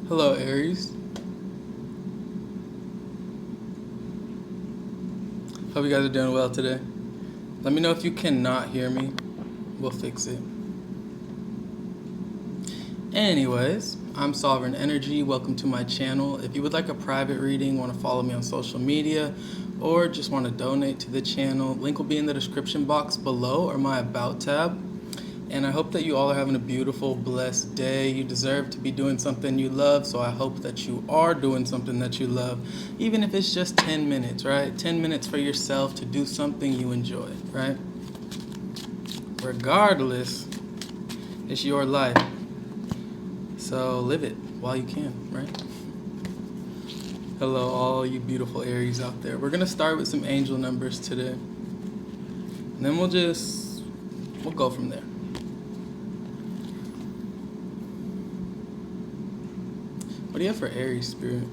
Hello, Aries. Hope you guys are doing well today. Let me know if you cannot hear me. We'll fix it. Anyways, I'm Sovereign Energy. Welcome to my channel. If you would like a private reading, want to follow me on social media, or just want to donate to the channel, link will be in the description box below or my About tab. And I hope that you all are having a beautiful, blessed day. You deserve to be doing something you love, so I hope that you are doing something that you love, even if it's just 10 minutes, right? 10 minutes for yourself to do something you enjoy, right? Regardless, it's your life. So live it while you can, right? Hello, all you beautiful Aries out there. We're going to start with some angel numbers today. And then we'll go from there. What do you have for Aries, Spirit?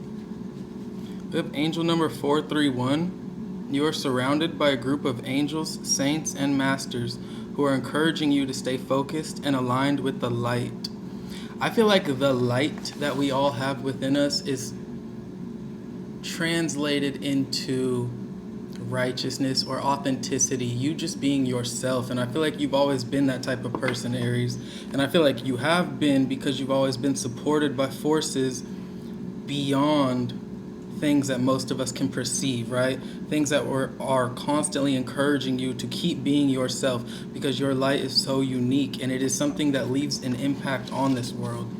We have angel number 431. You are surrounded by a group of angels, saints, and masters who are encouraging you to stay focused and aligned with the light. I feel like the light that we all have within us is translated into righteousness or authenticity, you just being yourself. And I feel like you've always been that type of person, Aries. And I feel like you have been because you've always been supported by forces beyond things that most of us can perceive, right? Things that are constantly encouraging you to keep being yourself because your light is so unique and it is something that leaves an impact on this world.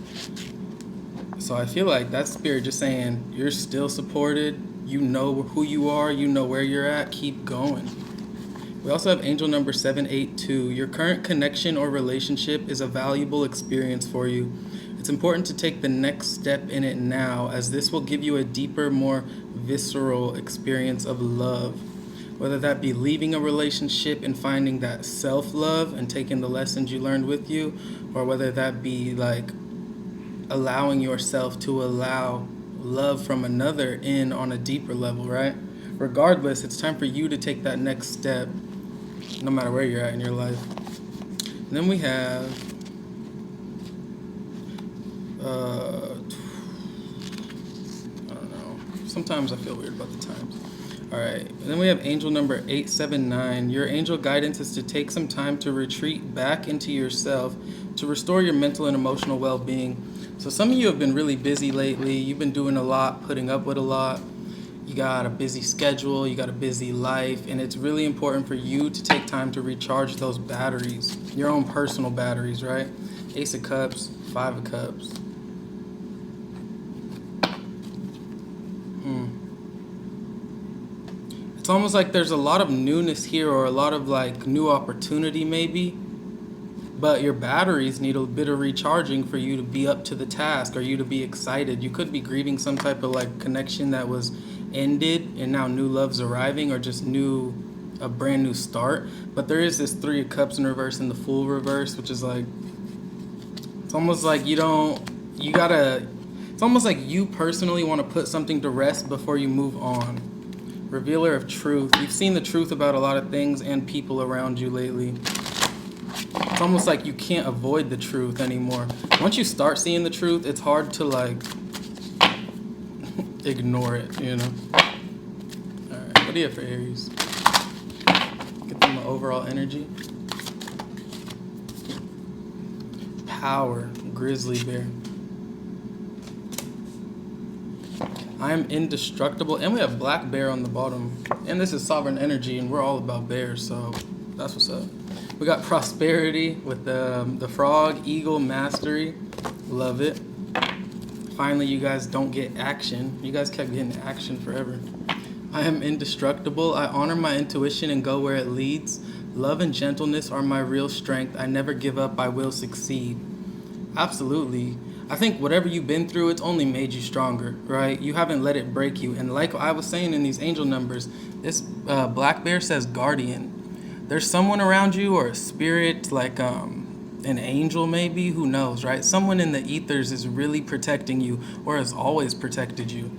So I feel like that spirit just saying you're still supported, you know who you are, you know where you're at, keep going. We also have angel number 782. Your current connection or relationship is a valuable experience for you. It's important to take the next step in it now, as this will give you a deeper, more visceral experience of love. Whether that be leaving a relationship and finding that self-love and taking the lessons you learned with you, or whether that be like allowing yourself to allow love from another in on a deeper level, right? Regardless, it's time for you to take that next step, no matter where you're at in your life. And then we have I don't know. Sometimes I feel weird about the times. All right. And then we have angel number 879. Your angel guidance is to take some time to retreat back into yourself to restore your mental and emotional well-being. So some of you have been really busy lately. You've been doing a lot, putting up with a lot. You got a busy schedule, you got a busy life, and it's really important for you to take time to recharge those batteries, your own personal batteries, right? Ace of Cups, Five of Cups. It's almost like there's a lot of newness here, or a lot of like new opportunity maybe, but your batteries need a bit of recharging for you to be up to the task, or you to be excited. You could be grieving some type of like connection that was ended and now new love's arriving, or just a brand new start. But there is this Three of Cups in reverse and the Fool reverse, which is like, it's almost like it's almost like you personally want to put something to rest before you move on. Revealer of truth. You've seen the truth about a lot of things and people around you lately. It's almost like you can't avoid the truth anymore. Once you start seeing the truth, it's hard to like ignore it, you know? Alright, what do you have for Aries? Get them the overall energy. Power, grizzly bear. I am indestructible, and we have black bear on the bottom. And this is sovereign energy, and we're all about bears, so that's what's up. We got prosperity with the frog, eagle, mastery. Love it. Finally, you guys don't get action. You guys kept getting action forever. I am indestructible. I honor my intuition and go where it leads. Love and gentleness are my real strength. I never give up. I will succeed. Absolutely. I think whatever you've been through, it's only made you stronger, right? You haven't let it break you. And like I was saying in these angel numbers, this black bear says guardian. There's someone around you, or a spirit, like an angel maybe, who knows, right? Someone in the ethers is really protecting you, or has always protected you.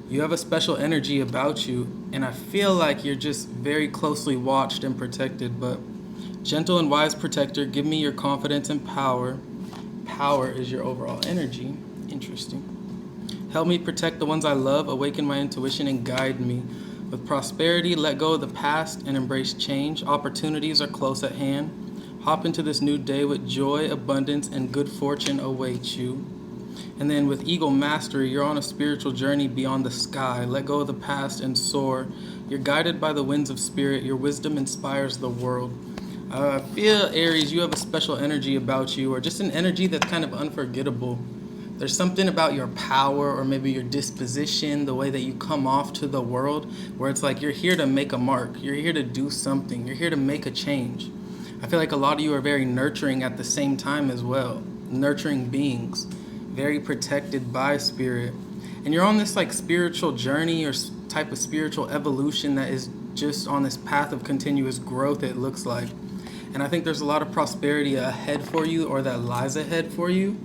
You have a special energy about you, and I feel like you're just very closely watched and protected. But gentle and wise protector, give me your confidence and power. Power is your overall energy. Interesting. Help me protect the ones I love, awaken my intuition, and guide me. With prosperity, let go of the past and embrace change. Opportunities are close at hand. Hop into this new day with joy, abundance, and good fortune awaits you. And then with Eagle Mastery, you're on a spiritual journey beyond the sky. Let go of the past and soar. You're guided by the winds of spirit. Your wisdom inspires the world. I feel, Aries, you have a special energy about you, or just an energy that's kind of unforgettable. There's something about your power, or maybe your disposition, the way that you come off to the world, where it's like you're here to make a mark. You're here to do something. You're here to make a change. I feel like a lot of you are very nurturing at the same time as well. Nurturing beings, very protected by spirit. And you're on this like spiritual journey or type of spiritual evolution that is just on this path of continuous growth, it looks like. And I think there's a lot of prosperity ahead for you, or that lies ahead for you,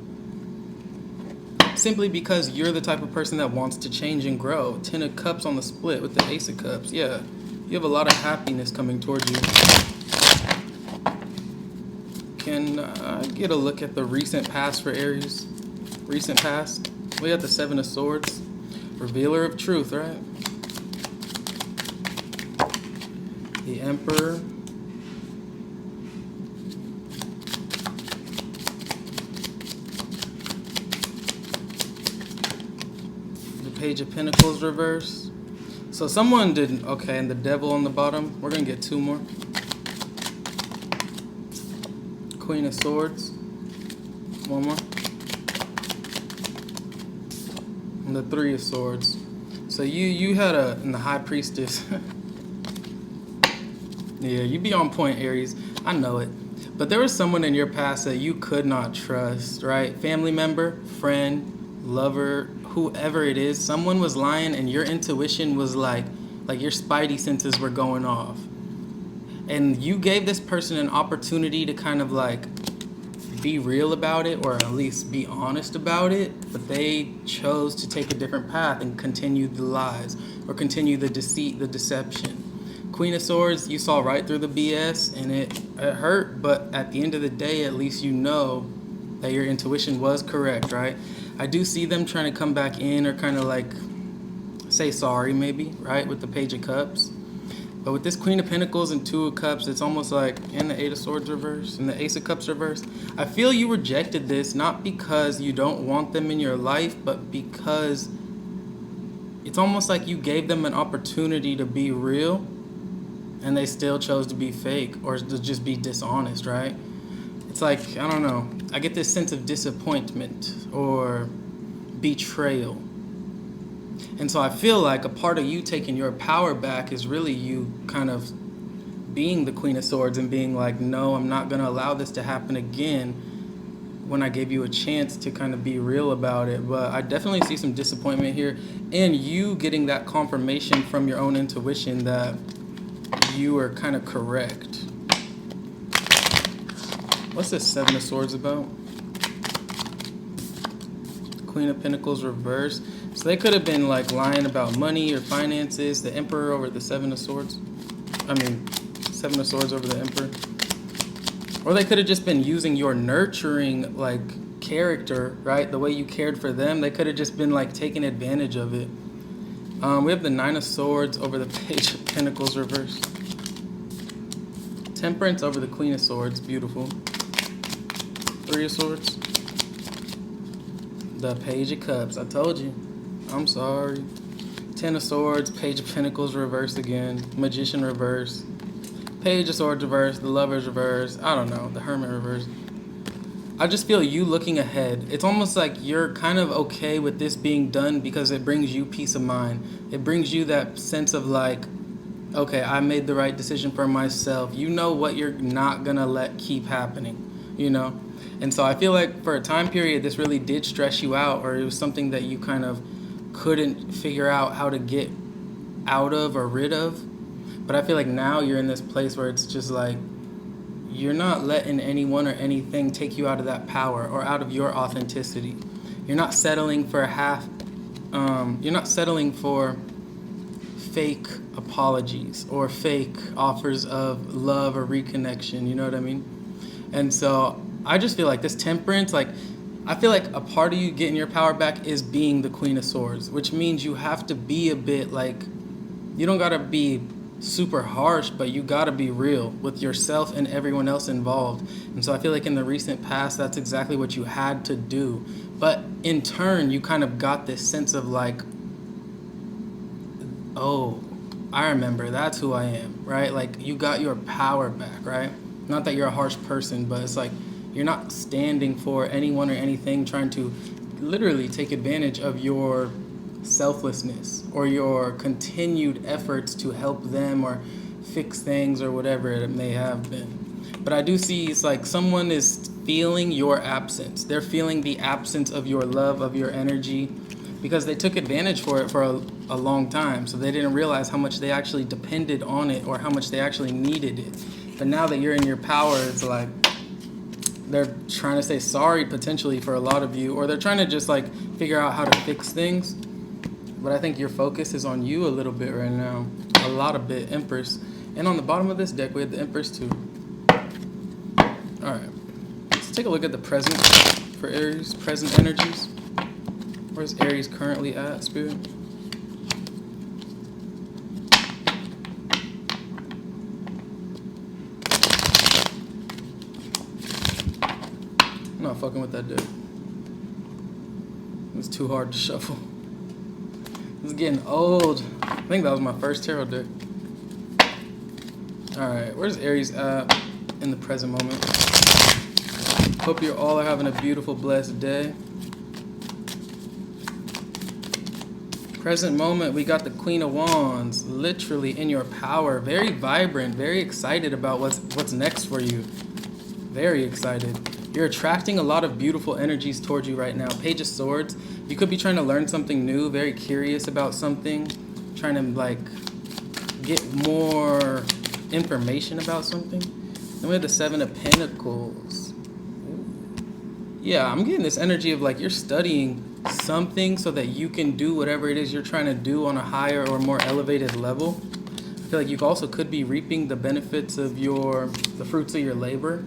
simply because you're the type of person that wants to change and grow. 10 of Cups on the split with the Ace of Cups. Yeah, you have a lot of happiness coming towards you. Can I get a look at the recent past for Aries? Recent past. We have the Seven of Swords. Revealer of truth, right? The Emperor. Page of Pentacles reverse. So someone didn't. Okay, and the Devil on the bottom. We're gonna get two more. Queen of Swords. One more. And the Three of Swords. So you had and the High Priestess. Yeah, you be on point, Aries. I know it. But there was someone in your past that you could not trust, right? Family member, friend, lover, whoever it is. Someone was lying, and your intuition was like your spidey senses were going off. And you gave this person an opportunity to kind of like be real about it, or at least be honest about it, but they chose to take a different path and continue the lies, or continue the deceit, the deception. Queen of Swords, you saw right through the BS, and it hurt, but at the end of the day, at least you know that your intuition was correct, right? I do see them trying to come back in, or kind of like say sorry maybe, right, with the Page of Cups. But with this Queen of Pentacles and Two of Cups, it's almost like, and the Eight of Swords reverse, and the Ace of Cups reverse. I feel you rejected this, not because you don't want them in your life, but because it's almost like you gave them an opportunity to be real, and they still chose to be fake, or to just be dishonest, right? It's like, I don't know, I get this sense of disappointment or betrayal. And so I feel like a part of you taking your power back is really you kind of being the Queen of Swords and being like, no, I'm not going to allow this to happen again, when I gave you a chance to kind of be real about it. But I definitely see some disappointment here, and you getting that confirmation from your own intuition that you are kind of correct. What's this Seven of Swords about? Queen of Pentacles reverse. So they could have been like lying about money or finances. The Emperor over the Seven of Swords. Seven of Swords over the Emperor. Or they could have just been using your nurturing like character, right? The way you cared for them. They could have just been like taking advantage of it. We have the Nine of Swords over the Page of Pentacles reverse. Temperance over the Queen of Swords. Beautiful. Three of Swords. The Page of Cups. I told you. I'm sorry. Ten of Swords. Page of Pentacles reverse again. Magician reverse. Page of Swords reverse. The Lovers reverse. I don't know. The Hermit reverse. I just feel you looking ahead. It's almost like you're kind of okay with this being done because it brings you peace of mind. It brings you that sense of like, okay, I made the right decision for myself. You know what you're not gonna let keep happening, you know? And so I feel like for a time period, this really did stress you out, or it was something that you kind of couldn't figure out how to get out of or rid of. But I feel like now you're in this place where it's just like, you're not letting anyone or anything take you out of that power or out of your authenticity. You're not settling for you're not settling for fake apologies or fake offers of love or reconnection, you know what I mean? And so I just feel like this Temperance, like, I feel like a part of you getting your power back is being the Queen of Swords, which means you have to be a bit like, you don't gotta be super harsh, but you gotta be real with yourself and everyone else involved. And so I feel like in the recent past, that's exactly what you had to do. But in turn, you kind of got this sense of like, oh, I remember, that's who I am, right? Like you got your power back, right? Not that you're a harsh person, but it's like you're not standing for anyone or anything trying to literally take advantage of your selflessness or your continued efforts to help them or fix things or whatever it may have been. But I do see it's like someone is feeling your absence. They're feeling the absence of your love, of your energy, because they took advantage for it for a long time. So they didn't realize how much they actually depended on it or how much they actually needed it. But now that you're in your power, it's like they're trying to say sorry potentially for a lot of you, or they're trying to just like figure out how to fix things. But I think your focus is on you a little bit right now. A lot of bit, Empress. And on the bottom of this deck, we have the Empress too. All right. Let's take a look at the present for Aries, present energies. Where's Aries currently at, Spirit? I'm not fucking with that deck. It's too hard to shuffle. It's getting old. I think that was my first tarot deck. Alright, where's Aries at in the present moment? Hope you all are having a beautiful, blessed day. Present moment, we got the Queen of Wands, literally in your power, very vibrant, very excited about what's next for you. Very excited. You're attracting a lot of beautiful energies towards you right now. Page of Swords, you could be trying to learn something new, very curious about something, trying to like get more information about something. Then we have the Seven of Pentacles. Yeah, I'm getting this energy of like you're studying something so that you can do whatever it is you're trying to do on a higher or more elevated level. I feel like you also could be reaping the benefits of the fruits of your labor.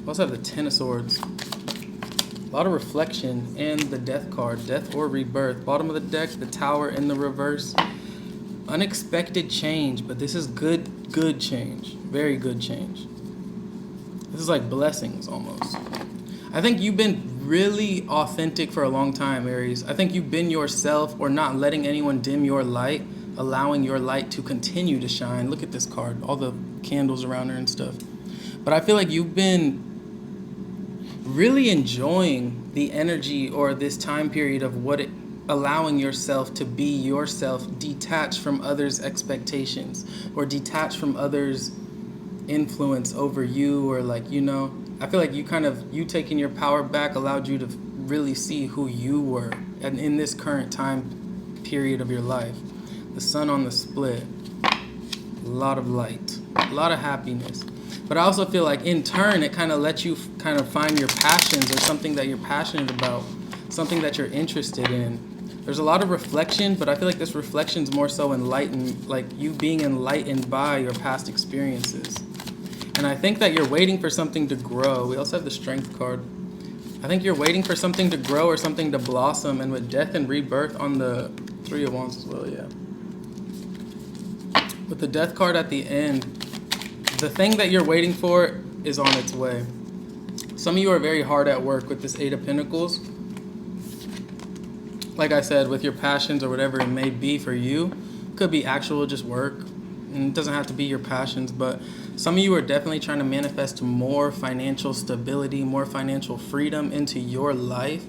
We also have the Ten of Swords. A lot of reflection and the Death card, death or rebirth. Bottom of the deck, the Tower in the reverse. Unexpected change, but this is good change. Very good change. This is like blessings almost. I think you've been really authentic for a long time, Aries. I think you've been yourself or not letting anyone dim your light, allowing your light to continue to shine. Look at this card, all the candles around her and stuff. But I feel like you've been really enjoying the energy or this time period of allowing yourself to be yourself, detached from others' expectations or detached from others' influence over you, or like, I feel like you taking your power back allowed you to really see who you were and in this current time period of your life. The sun on the split, a lot of light, a lot of happiness. But I also feel like in turn it kind of lets you kind of find your passions or something that you're passionate about, something that you're interested in. There's a lot of reflection, but I feel like this reflection's more so enlightened, like you being enlightened by your past experiences. And I think that you're waiting for something to grow. We also have the Strength card. I think you're waiting for something to grow or something to blossom. And with death and rebirth on the Three of Wands as well, yeah. With the Death card at the end, the thing that you're waiting for is on its way. Some of you are very hard at work with this Eight of Pentacles. Like I said, with your passions or whatever it may be for you. Could be actual just work. And it doesn't have to be your passions, but some of you are definitely trying to manifest more financial stability, more financial freedom into your life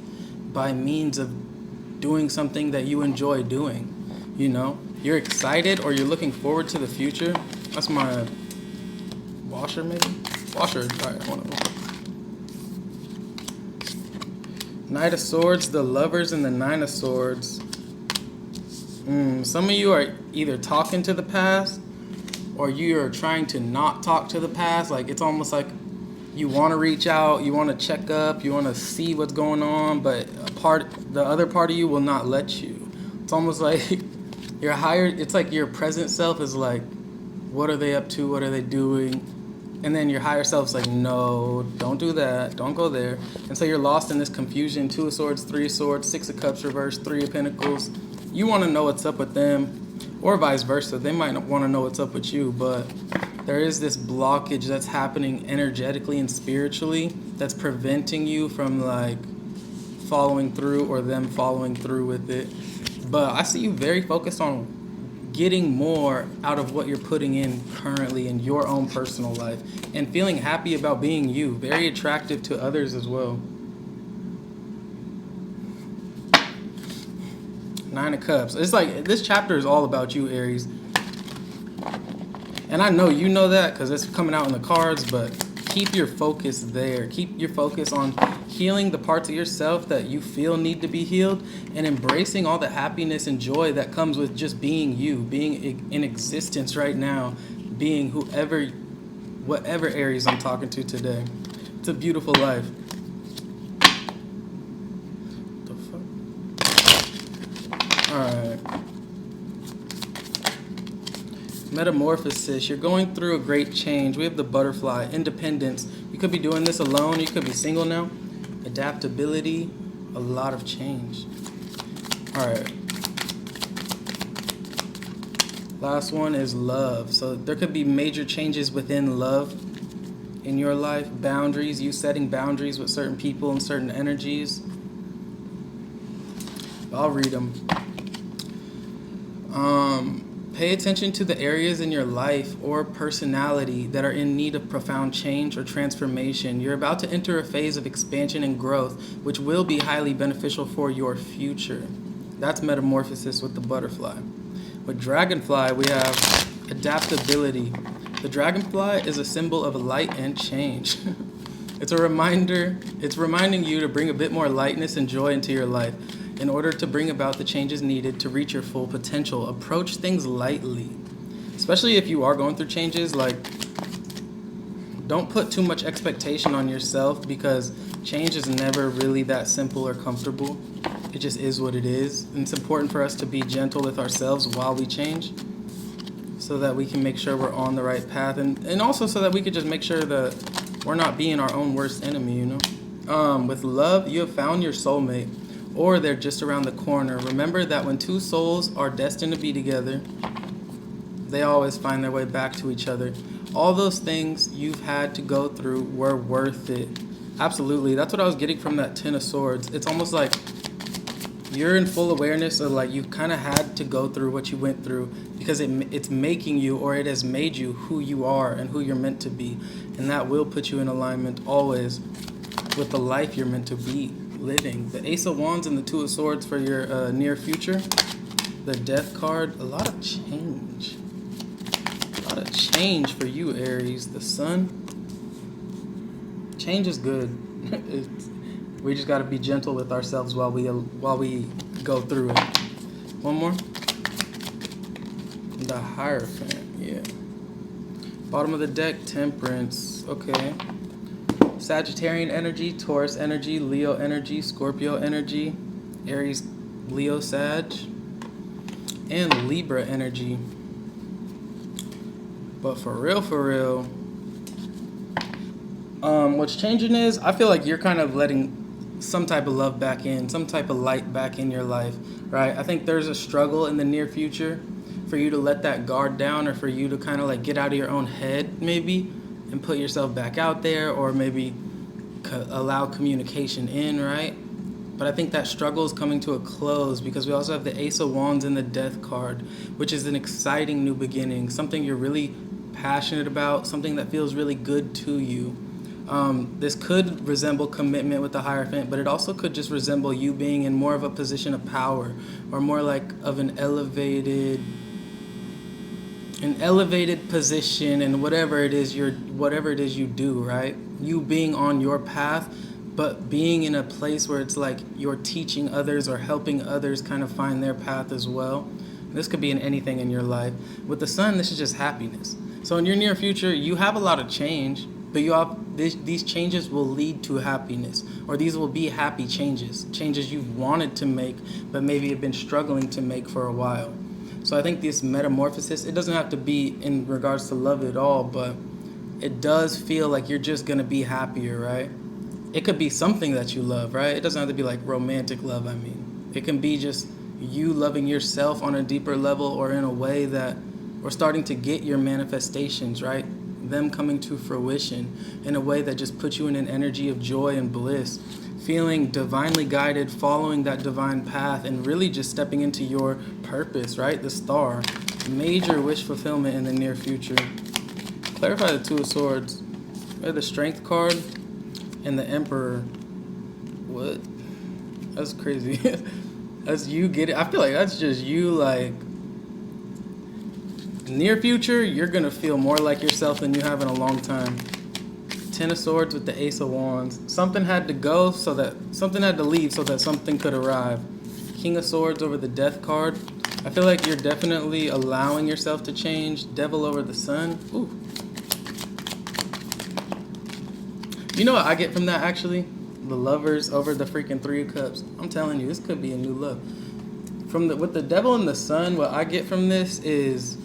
by means of doing something that you enjoy doing. You're excited or you're looking forward to the future. That's my washer, maybe? Washer. All right, hold on. Knight of Swords, the Lovers, and the Nine of Swords. Some of you are either talking to the past or you are trying to not talk to the past. Like it's almost like you want to reach out, you want to check up, you want to see what's going on, but the other part of you will not let you. It's almost like it's like your present self is like, what are they up to? What are they doing? And then your higher self's like, no, don't do that, don't go there. And so you're lost in this confusion. Two of Swords, Three of Swords, Six of Cups reversed, Three of Pentacles. You want to know what's up with them, or vice versa. They might want to know what's up with you, but there is this blockage that's happening energetically and spiritually that's preventing you from like following through, or them following through with it. But I see you very focused on getting more out of what you're putting in currently in your own personal life, and feeling happy about being you, very attractive to others as well. Nine of Cups. It's like this chapter is all about you, Aries. And I know you know that because it's coming out in the cards, but keep your focus there. Keep your focus on healing the parts of yourself that you feel need to be healed, and embracing all the happiness and joy that comes with just being you, being in existence right now, being whatever Aries I'm talking to today. It's a beautiful life. The fuck? All right. Metamorphosis. You're going through a great change. We have the Butterfly. Independence. You could be doing this alone. You could be single now. Adaptability. A lot of change. All right. Last one is love. So there could be major changes within love in your life. Boundaries. You setting boundaries with certain people and certain energies. I'll read them. Pay attention to the areas in your life or personality that are in need of profound change or transformation. You're about to enter a phase of expansion and growth, which will be highly beneficial for your future. That's Metamorphosis with the Butterfly. With Dragonfly, we have adaptability. The Dragonfly is a symbol of light and change. It's reminding you to bring a bit more lightness and joy into your life. In order to bring about the changes needed to reach your full potential, approach things lightly. Especially if you are going through changes, like, don't put too much expectation on yourself, because change is never really that simple or comfortable. It just is what it is. And it's important for us to be gentle with ourselves while we change, so that we can make sure we're on the right path, and also so that we could just make sure that we're not being our own worst enemy, you know? With love, you have found your soulmate, or they're just around the corner. Remember that when two souls are destined to be together, they always find their way back to each other. All those things you've had to go through were worth it. Absolutely. That's what I was getting from that Ten of Swords. It's almost like you're in full awareness of, like, you've kind of had to go through what you went through, because it's making you, or it has made you who you are and who you're meant to be. And that will put you in alignment always with the life you're meant to be living. The Ace of Wands and the Two of Swords for your near future. The Death card. A lot of change. A lot of change for you, Aries. The Sun. Change is good. We just got to be gentle with ourselves while we go through it. One more. The Hierophant. Yeah. Bottom of the deck. Temperance. Okay. Sagittarian energy, Taurus energy, Leo energy, Scorpio energy, Aries, Leo, Sag, and Libra energy. But for real, what's changing is, I feel like you're kind of letting some type of love back in, some type of light back in your life, right? I think there's a struggle in the near future for you to let that guard down, or for you to kind of like get out of your own head maybe, and put yourself back out there, or maybe allow communication in, right? But I think that struggle is coming to a close, because we also have the Ace of Wands and the Death card, which is an exciting new beginning, something you're really passionate about, something that feels really good to you. This could resemble commitment with the Hierophant, but it also could just resemble you being in more of a position of power, or more like of an elevated position in whatever it is you do, right? You being on your path, but being in a place where it's like you're teaching others or helping others kind of find their path as well. This could be in anything in your life. With the Sun, this is just happiness. So in your near future, you have a lot of change, but these changes will lead to happiness, or these will be happy changes you've wanted to make, but maybe have been struggling to make for a while. So I think this metamorphosis, it doesn't have to be in regards to love at all, but it does feel like you're just gonna be happier, right? It could be something that you love, right? It doesn't have to be like romantic love, I mean. It can be just you loving yourself on a deeper level, or in a way that we're starting to get your manifestations, right? Them coming to fruition in a way that just puts you in an energy of joy and bliss, feeling divinely guided, following that divine path, and really just stepping into your purpose, right? The star. Major wish fulfillment in the near future. Clarify the Two of Swords. We have the Strength card and the Emperor. What? That's crazy. That's you getting. I feel like that's just you, like, near future, you're going to feel more like yourself than you have in a long time. Ten of Swords with the Ace of Wands. Something had to go so that something had to leave so that something could arrive. King of Swords over the Death card. I feel like you're definitely allowing yourself to change. Devil over the Sun. Ooh. You know what I get from that, actually? The Lovers over the freaking Three of Cups. I'm telling you, this could be a new love. With the Devil and the Sun, what I get from this is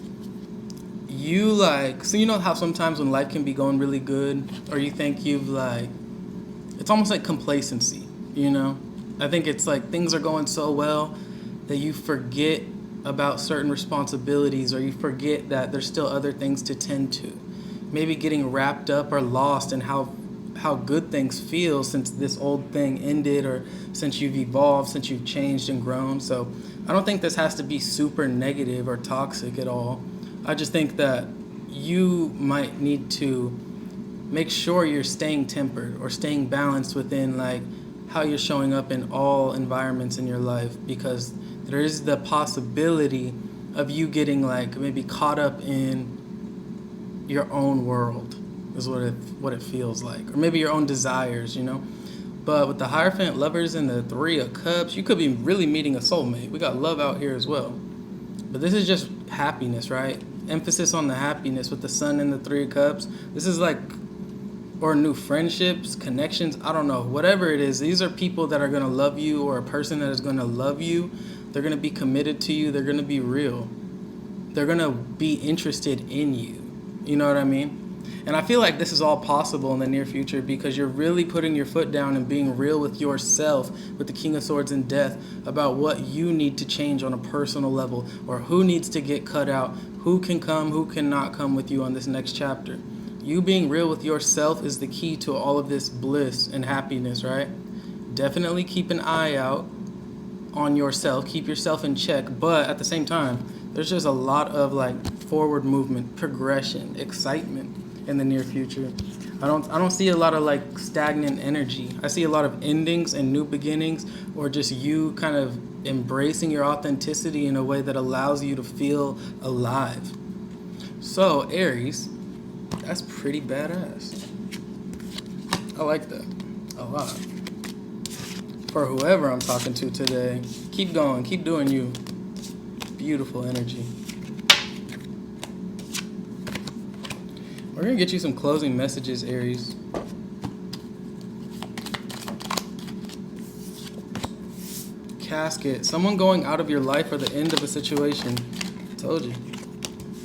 you, like, so you know how sometimes when life can be going really good, or you think you've, like, it's almost like complacency, you know? I think it's like things are going so well that you forget about certain responsibilities, or you forget that there's still other things to tend to. Maybe getting wrapped up or lost in how good things feel since this old thing ended, or since you've evolved, since you've changed and grown. So I don't think this has to be super negative or toxic at all. I just think that you might need to make sure you're staying tempered or staying balanced within, like, how you're showing up in all environments in your life, because there is the possibility of you getting, like, maybe caught up in your own world is what it feels like, or maybe your own desires, you know. But with the Hierophant, Lovers, and the Three of Cups, you could be really meeting a soulmate. We got love out here as well, but this is just happiness, right? Emphasis on the happiness with the Sun and the Three of Cups. This is like, or new friendships, connections, I don't know, whatever it is. These are people that are going to love you, or a person that is going to love you. They're going to be committed to you. They're going to be real. They're going to be interested in you. You know what I mean? And I feel like this is all possible in the near future because you're really putting your foot down and being real with yourself, with the King of Swords and Death, about what you need to change on a personal level, or who needs to get cut out, who can come, who cannot come with you on this next chapter. You being real with yourself is the key to all of this bliss and happiness, right? Definitely keep an eye out on yourself, keep yourself in check, but at the same time, there's just a lot of, like, forward movement, progression, excitement in the near future. I don't see a lot of, like, stagnant energy. I see a lot of endings and new beginnings, or just you kind of embracing your authenticity in a way that allows you to feel alive. So, Aries, that's pretty badass. I like that a lot. For whoever I'm talking to today, keep going, keep doing you. Beautiful energy. We're going to get you some closing messages, Aries. Casket. Someone going out of your life, or the end of a situation. Told you.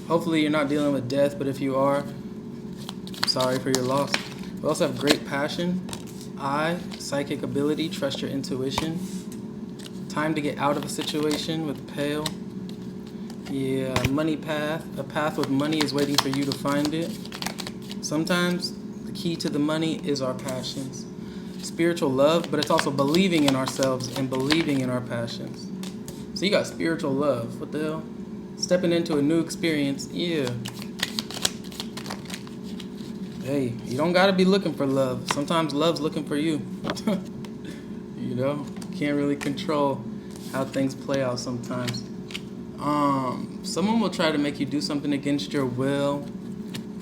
Hopefully you're not dealing with death, but if you are, sorry for your loss. We also have great passion. Psychic ability. Trust your intuition. Time to get out of a situation with Pale. Yeah, money path. A path with money is waiting for you to find it. Sometimes the key to the money is our passions. Spiritual love, but it's also believing in ourselves and believing in our passions. So you got spiritual love. What the hell? Stepping into a new experience. Yeah. Hey, you don't got to be looking for love. Sometimes love's looking for you. You know? Can't really control how things play out sometimes. Someone will try to make you do something against your will.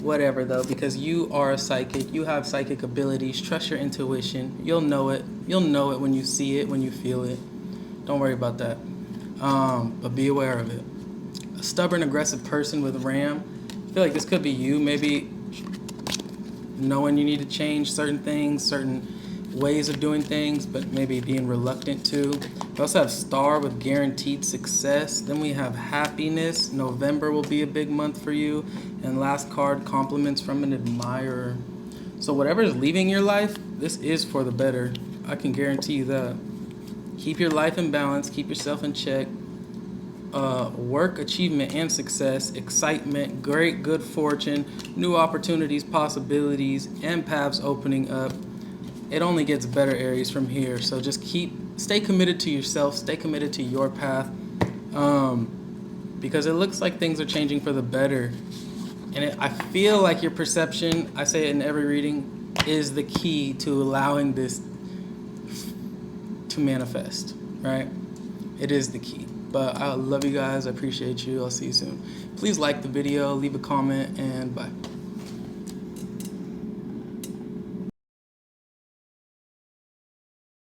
Whatever, though, because you are a psychic. You have psychic abilities. Trust your intuition. You'll know it. You'll know it when you see it, when you feel it. Don't worry about that. But be aware of it. A stubborn, aggressive person with Ram. I feel like this could be you. Maybe knowing you need to change certain things, certain ways of doing things, but maybe being reluctant to. We also have Star with guaranteed success. Then we have Happiness. November will be a big month for you. And last card, Compliments from an Admirer. So whatever is leaving your life, this is for the better. I can guarantee you that. Keep your life in balance. Keep yourself in check. Work, achievement, and success, excitement, great good fortune, new opportunities, possibilities, and paths opening up. It only gets better, Aries, from here. So just stay committed to yourself, stay committed to your path, because it looks like things are changing for the better. And I feel like your perception, I say it in every reading, is the key to allowing this to manifest, right? It is the key. But I love you guys. I appreciate you. I'll see you soon. Please like the video, leave a comment, and bye.